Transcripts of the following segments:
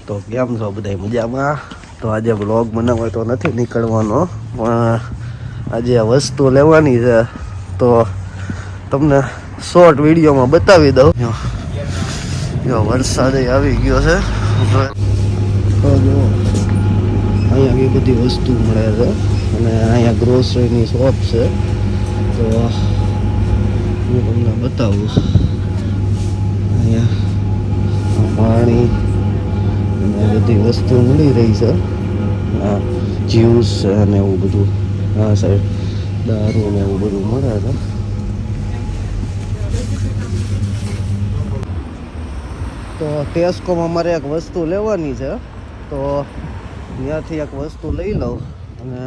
તો કેમ છો બધા મજામાં? તો આજે બ્લોગ બનાવવા તો નથી નીકળવાનો, પણ આજે આ વસ્તુ લેવાની છે તો તમને શોર્ટ વિડીયોમાં બતાવી દઉં. જો વરસાદ આવી ગયો છે તો જો અહીંયા આવી બધી વસ્તુ મળે છે અને અહીંયા ગ્રોસરીની શોપ છે. તો હું તમને બતાવું. અહીંયા પાણી અને બધી વસ્તુ મળી રહી છે. જ્યુસ અને એવું બધું આ સાઈડ દારૂ ને એવું બધું મળે છે. તો ટેસ્કોમાં મારે એક વસ્તુ લેવાની છે, તો ત્યાંથી એક વસ્તુ લઈ લઉં અને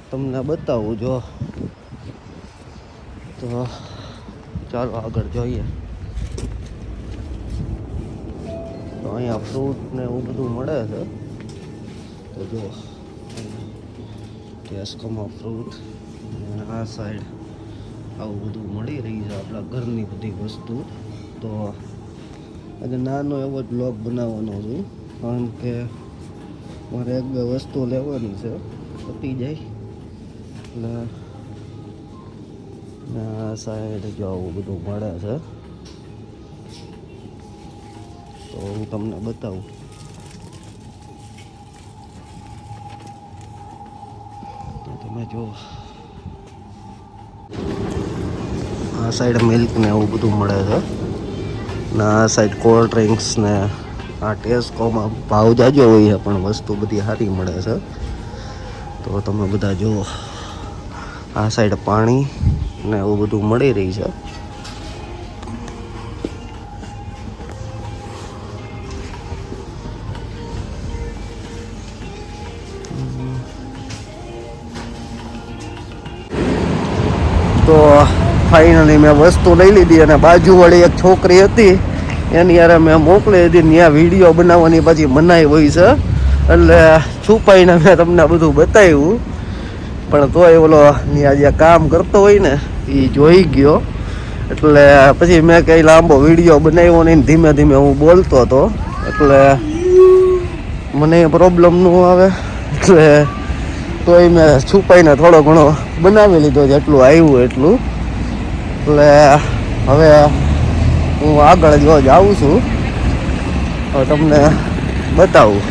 તમને બતાવું. જો તો ચાલો આગળ જોઈએ. તો અહીંયા ફ્રૂટ ને એવું બધું મળે છે. તો જો ટેસ્કોમાં ફ્રૂટ અને આ સાઈડ આવું બધું મળી રહી છે, આપણા ઘરની બધી વસ્તુ. તો આજે નાનો એવો જ બ્લોગ બનાવવાનો છું, કારણ કે મારે એક બે વસ્તુ લેવાની છે, પતી જાય એટલે. આ સાઈડ જો આવું બધું મળે છે, તો હું તમને બતાવું. તો તમે જો આ સાઈડ મિલ્ક ને એવું બધું મળે છે, ને આ સાઈડ કોલ્ડ ડ્રિંક્સ ને. આ ટેસ્કોમાં ભાવ જાજો હોય છે, પણ વસ્તુ બધી સારી મળે છે. તો તમે બધા જુઓ, આ સાઈડ પાણી ને એવું બધું મળી રહી છે. તો ફાઇનલી મેં વસ્તુ લઈ લીધી અને બાજુવાળી એક છોકરી હતી એની યાર મેં મોકલી દીધી. ત્યાં વિડીયો બનાવવાની પછી મનાઈ હોય છે, એટલે છુપાઈને મેં તમને બધું બતાવ્યું. પણ તોય ઓલો ત્યાં જે કામ કરતો હોય ને એ જોઈ ગયો, એટલે પછી મેં કંઈ લાંબો વિડીયો બનાવ્યો નહીં. ધીમે ધીમે હું બોલતો હતો એટલે મને પ્રોબ્લેમ ન આવે, એટલે તોય મેં છુપાઈને થોડો ઘણો બનાવી લીધો, જેટલું આવ્યું એટલું. એટલે હવે હું આગળ જો જાઉં છું, હવે તમને બતાવું.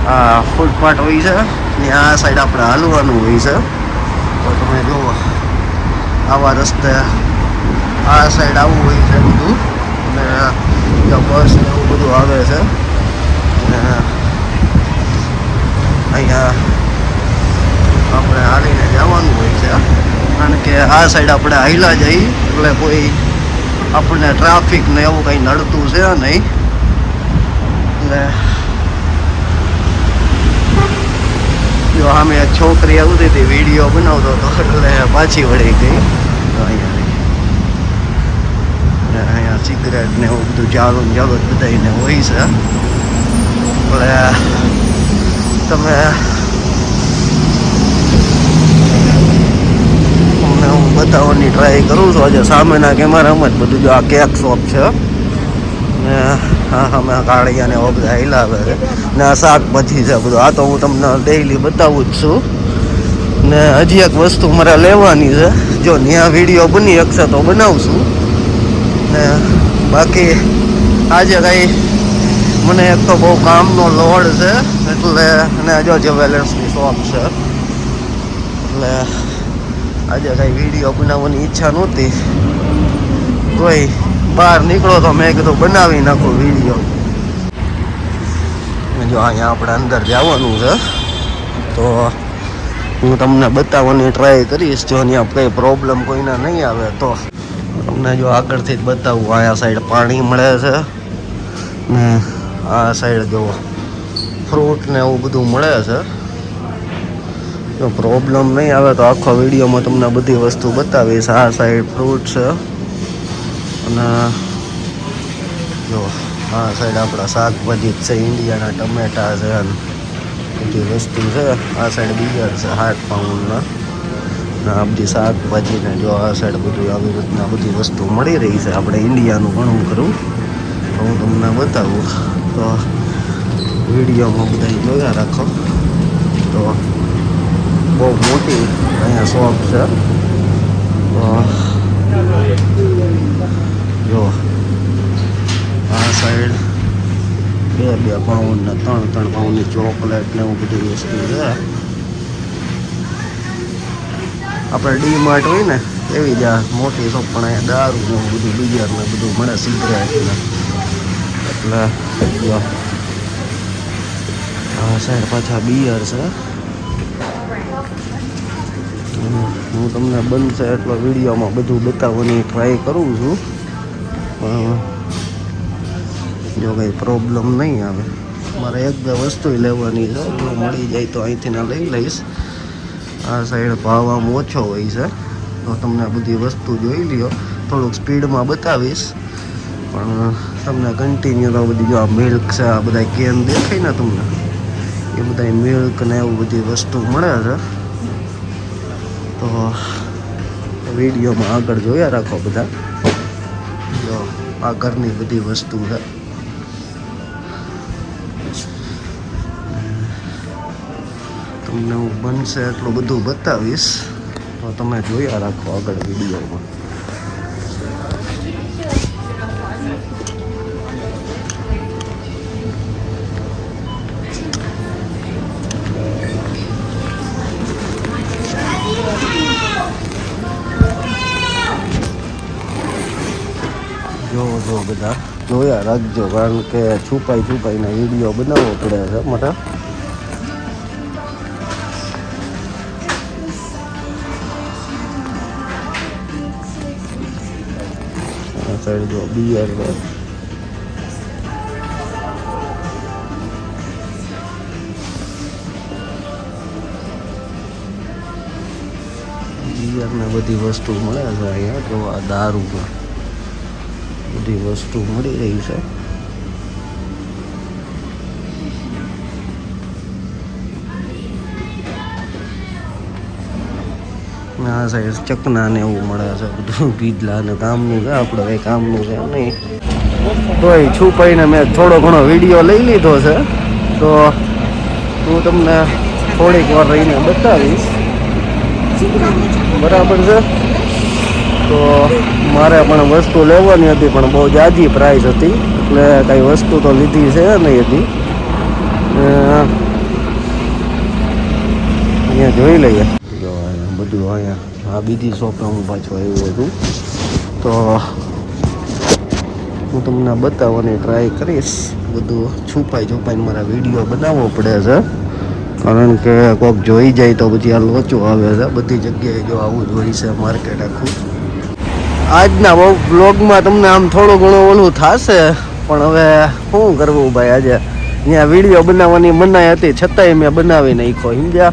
આ ફૂટપાથ હોય છે ને આ સાઈડ આપણે હાલવાનું હોય છે. તો તમે જુઓ, આવા રસ્તે આ સાઈડ આવવું હોય છે બધું, અને બસ ને એવું બધું આવે છે. અને અહીંયા આપણે હાલીને જવાનું હોય છે, કારણ કે આ સાઈડ આપણે હાલ્યા જઈએ એટલે કોઈ આપણને ટ્રાફિક ને એવું કંઈ નડતું છે નહીં. એટલે જો આમે એક છોકરી આવતી હતી, વિડીયો બનાવતો હતો, એટલે પાછી વળી ગઈ. અહીંયા સિગરેટ ને એવું બધું ચાલુ ને ચાલુ જ બધાને હોય છે. એટલે તમે તમને હું બતાવવાની ટ્રાય કરું છું. આજે સામેના કેમેરામાં જ બધું. જો આ કેક શોપ છે ને હા અમે કાળિયા ને એવા બધા હિલાવે છે, ને આ શાકભાજી છે બધું. આ તો હું તમને ડેઈલી બતાવું જ છું. ને હજી એક વસ્તુ મારે લેવાની છે, જો ત્યાં વિડીયો બની શકશે તો બનાવશું. ને બાકી આજે કંઈ મને એક તો બહુ કામનો લોડ છે, એટલે અને જો જ્વેલર્સની શોપ છે, એટલે આજે કંઈ વિડીયો બનાવવાની ઈચ્છા નહોતી. તોય બહાર નીકળો તો મેં કીધું બનાવી નાખું વિડીયો. જો અહીંયા આપણે અંદર જવાનું છે, તો હું તમને બતાવવાની ટ્રાય કરીશ. જો અહીંયા કંઈ પ્રોબ્લેમ કોઈના નહીં આવે તો તમને જો આગળથી જ બતાવું. અહીંયા સાઈડ પાણી મળે છે ને આ સાઈડ જો ફ્રૂટ ને એવું બધું મળે છે. જો પ્રોબ્લેમ નહીં આવે તો આખો વિડીયોમાં તમને બધી વસ્તુ બતાવીશ. આ સાઈડ ફ્રૂટ છે અને જો આ સાઈડ આપણા શાકભાજી જ છે, ઇન્ડિયાના ટમેટા છે અને બધી વસ્તુ છે. આ સાઈડ બિયર છે 8 પાઉન્ડના, ને આ બધી શાકભાજી ને જો આ સાઈડ બધું આવી રીતના બધી વસ્તુ મળી રહી છે. આપણે ઇન્ડિયાનું ઘણું ખરું તો હું તમને બતાવું. તો વિડીયોમાં બધા જોયા રાખો. તો બહુ મોટી અહીંયા શોપ છે. તો જો આ સાઈડ 2 પાઉન્ડ ને 3 પાઉન્ડની ચોકલેટ ને એવું બધી વસ્તુ છે. આપણે ડી માર્ટ હોય ને એવી જ આ મોટી શોપ, પણ અહીંયા દારૂ ને બધું બિયર ને બધું મળે, સિગરેટ ને. એટલે જો આ સાઈડ પાછા બિયર છે. હું તમને બનશે એટલો વિડીયોમાં બધું બતાવવાની ટ્રાય કરું છું, પણ જો કંઈ પ્રોબ્લેમ નહીં આવે. મારે 1-2 વસ્તુ લેવાની છે, જો મળી જાય તો અહીંથી ના લઈ લઈશ. આ સાઈડ ભાવ આમ ઓછો હોય છે, તો તમને બધી વસ્તુ જોઈ લ્યો. થોડુંક સ્પીડમાં બતાવીશ, પણ તમને કન્ટિન્યુ તો બધી જો આ મિલ્ક છે, આ બધા કેન દેખાય ને તમને, એ બધા મિલ્ક ને એવું બધી વસ્તુ મળે છે. તો વિડીયોમાં આગળ જોયા રાખો બધા. જો આ ઘરની બધી વસ્તુ છે. તમને હું બનશે એટલું બધું બતાવીશ, તો તમે જોયા રાખો આગળ વિડીયોમાં. જો બધા જોયા રાખજો, કારણ કે છુપાઈને વિડીયો બનાવવો પડે છે મોટા. આ સાઈડ જો બિયર છે. બિયર ને બધી વસ્તુ મળે છે અહીંયા. જો આ દારૂમાં બધી વસ્તુ મળી રહી છે. આ સાઈડ ચકના ને એવું મળે છે, બધું પીધલા ને કામનું છે. આપણે કંઈ કામનું છે નહીં, તોય છુપાઈને મેં થોડો ઘણો વિડીયો લઈ લીધો છે. તો હું તમને થોડીક વાર રહીને બતાવીશ, બરાબર છે. તો મારે પણ વસ્તુ લેવાની હતી, પણ બહુ જાજી પ્રાઇસ હતી, એટલે કાંઈ વસ્તુ તો લીધી છે નહીં હતી. અહીંયા જોઈ લઈએ. જો અહીંયા બધું, અહીંયા આ બીજી શોપે હું પાછો આવ્યો હતું. તો હું તમને બતાવવાની ટ્રાય કરીશ. બધું છુપાઈને મારા વિડીયો બનાવવો પડે છે, કારણ કે કોઈક જોઈ જાય તો પછી આ લોચો આવે છે. બધી જગ્યાએ જો આવું જ હોય છે માર્કેટ આખું. આજના બ્લોગમાં તમને આમ થોડું ઘણું ઓલું થશે, પણ હવે શું કરવું ભાઈ. આજે અહીંયા વિડીયો બનાવવાની મનાઈ હતી, છતાંય મેં બનાવી નાખ્યો. સમજ્યા?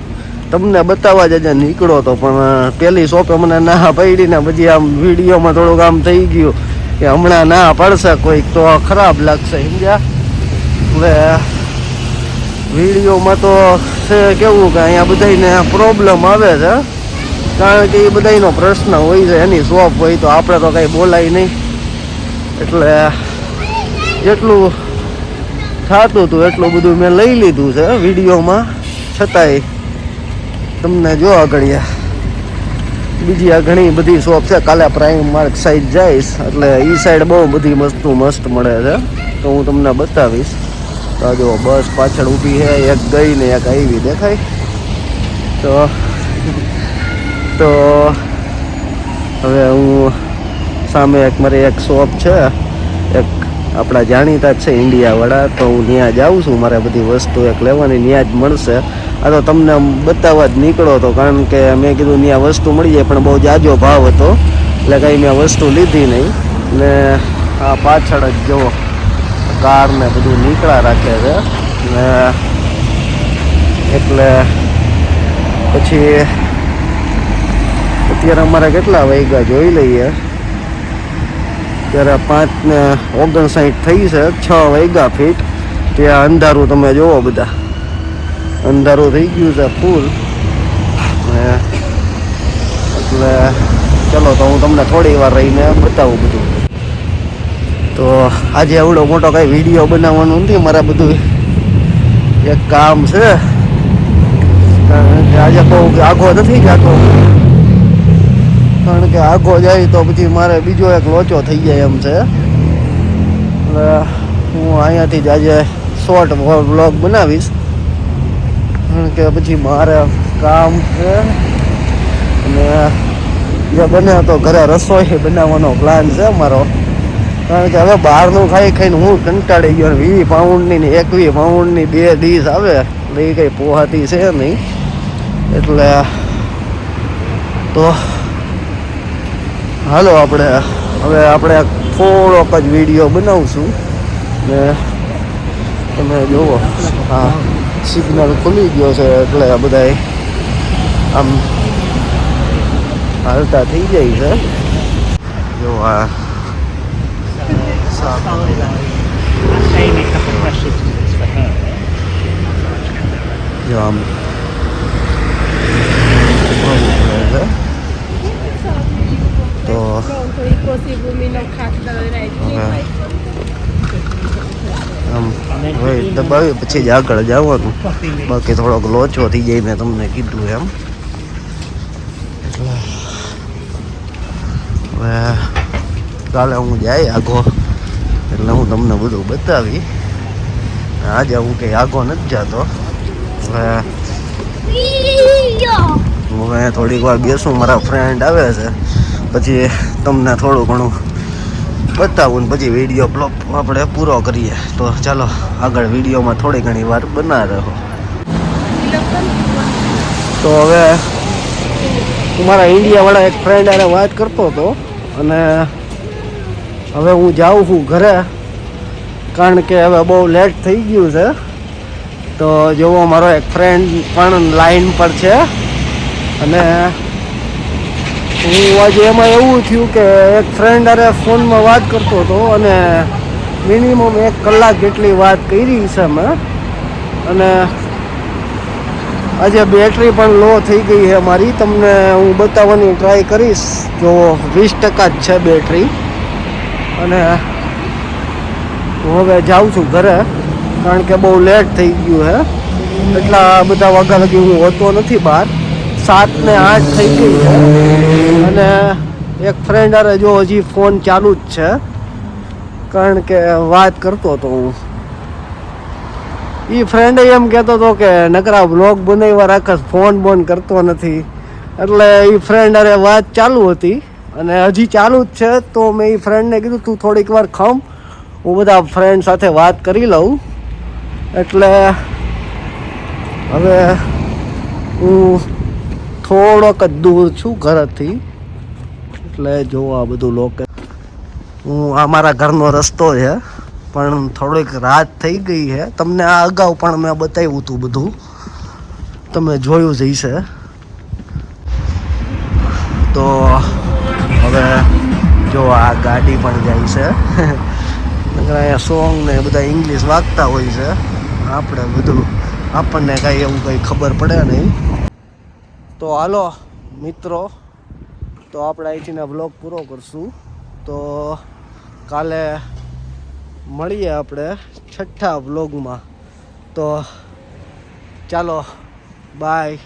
તમને બતાવવા જ આજે નીકળો તો, પણ પેલી શોપે મને ના પડી ને પછી આમ વિડીયોમાં થોડુંક આમ થઈ ગયું કે હમણાં ના પડશે કોઈક તો ખરાબ લાગશે. સમજ્યા? એટલે વિડીયોમાં તો છે કેવું કે અહીંયા બધાને પ્રોબ્લેમ આવે છે, કારણ કે એ બધાનો પ્રશ્ન હોય છે. એની શોપ હોય તો આપણે તો કાંઈ બોલાય નહીં. એટલે જેટલું થતું હતું એટલું બધું મેં લઈ લીધું છે વિડીયોમાં. છતાંય તમને જો આગળ બીજી આ ઘણી બધી શોપ છે. કાલે પ્રાઇમ માર્ક સાઈડ જઈશ, એટલે એ સાઈડ બહુ બધી વસ્તુ મસ્ત મળે છે, તો હું તમને બતાવીશ. તો જો બસ પાછળ ઊભી છે, એક ગઈ ને એક આવી દેખાય. તો હવે હું સામે મારી એક શોપ છે, એક આપણા જાણીતા જ છે ઇન્ડિયાવાળા, તો હું ત્યાં જાઉં છું. મારે બધી વસ્તુ એક લેવાની ત્યાં જ મળશે. આ તો તમને બતાવવા જ નીકળો હતો, કારણ કે મેં કીધું ત્યાં વસ્તુ મળી જાય, પણ બહુ જાજો ભાવ હતો, એટલે કંઈ મેં વસ્તુ લીધી નહીં. ને આ પાછળ જ જુઓ કાર ને બધું નીકળા રાખે છે ને, એટલે પછી અત્યારે અમારે કેટલા વાગ્યા જોઈ લઈએ. ત્યારે 5:59 થઈ છે, 6 વાગ્યા ફીટ. ત્યાં અંધારું તમે જોવો, બધા અંધારું થઈ ગયું છે ફૂલ. એટલે ચલો, તો હું તમને થોડી વાર રહીને બતાવું બધું. તો આજે એવડો મોટો કાંઈ વિડીયો બનાવવાનું નથી મારે. બધું એક કામ છે, કારણ કે આજે બહુ આઘો નથી જતો, કારણ કે આઘો જાય તો પછી મારે બીજો એક લોચો થઈ જાય એમ છે. એટલે હું અહીંયાથી જ આજે શોર્ટ વ્લોગ બનાવીશ, કારણ કે પછી મારે કામ છે. અને જે બને તો ઘરે રસોઈ બનાવવાનો પ્લાન છે મારો, કારણ કે હવે બહારનું ખાઈ ખાઈને હું કંટાળી ગયો. 20 પાઉન્ડની ને 21 પાઉન્ડની 2 ડીશ આવે એટલે એ કંઈ પોહાતી છે નહીં. એટલે તો હાલો આપણે થોડોક જ વિડીયો બનાવશું ને તમે જુઓ. હા, સિગ્નલ ખુલી ગયો છે એટલે બધા આમ હાલતા થઈ જાય છે. જો આ જો આમ તો આમ હવે દબાવી પછી જ આગળ જવાનું, બાકી થોડોક લોચો થઈ જાય મેં તમને કીધું એમ. એટલે હવે કાલે હું જાય આઘો એટલે હું તમને બધું બતાવી. આજે હું કંઈ આઘો નથી જતો. હવે થોડીક વાર બેસું, મારા ફ્રેન્ડ આવે છે, પછી તમને થોડું ઘણું બતાવું ને પછી વિડીયો બ્લોગ આપણે પૂરો કરીએ. તો ચાલો આગળ વિડીયોમાં થોડી ઘણી વાર બના રહો. તો હવે હું મારા ઇન્ડિયાવાળા એક ફ્રેન્ડ હારે વાત કરતો હતો અને હવે હું જાઉં છું ઘરે, કારણ કે હવે બહુ લેટ થઈ ગયું છે. તો જોવો મારો એક ફ્રેન્ડ પણ લાઈન પર છે અને હું આજે એમાં એવું થયું કે એક ફ્રેન્ડ હારે ફોનમાં વાત કરતો હતો અને મિનિમમ 1 કલાક જેટલી વાત કરી છે મેં. અને આજે બેટરી પણ લો થઈ ગઈ છે મારી, તમને હું બતાવવાની ટ્રાય કરીશ. જો 20% જ છે બેટરી. અને હું હવે જાઉં છું ઘરે, કારણ કે બહુ લેટ થઈ ગયું છે. એટલા બધા વાગ્યા લગી હું હોતો નથી બહાર, 7 ને 8 થઈ ગઈ છે. અને એક ફ્રેન્ડ હારે જો હજી ફોન ચાલુ જ છે, કારણ કે વાત કરતો હતો હું. એ ફ્રેન્ડે એમ કહેતો હતો કે નકરા વ્લોગ બનાવ્યા રાખે, ફોન બોન કરતો નથી. એટલે એ ફ્રેન્ડ હારે વાત ચાલુ હતી અને હજી ચાલુ જ છે. તો મેં એ ફ્રેન્ડને કીધું તું થોડીક વાર ખમ, હું બધા ફ્રેન્ડ સાથે વાત કરી લઉં. એટલે હવે હું થોડોક જ દૂર છું ઘરેથી, એટલે જો આ બધું હું અમારા ઘરનો રસ્તો છે, પણ થોડીક રાત થઈ ગઈ છે. તમને આ અગાઉ પણ મેં બતાવ્યું હતું, બધું તમે જોયું જ હશે. તો હવે જો આ ગાડી પણ જાય છે. અહીંયા સોંગ ને બધા ઇંગ્લિશ વાગતા હોય છે. આપણે બધું આપણને કાંઈ એવું કંઈ ખબર પડે નહીં. તો હાલો મિત્રો, તો આપણે અહીંથી વ્લોગ પૂરો કરશું. તો કાલે મળીએ આપણે 6થા વ્લોગમાં. તો ચાલો બાય.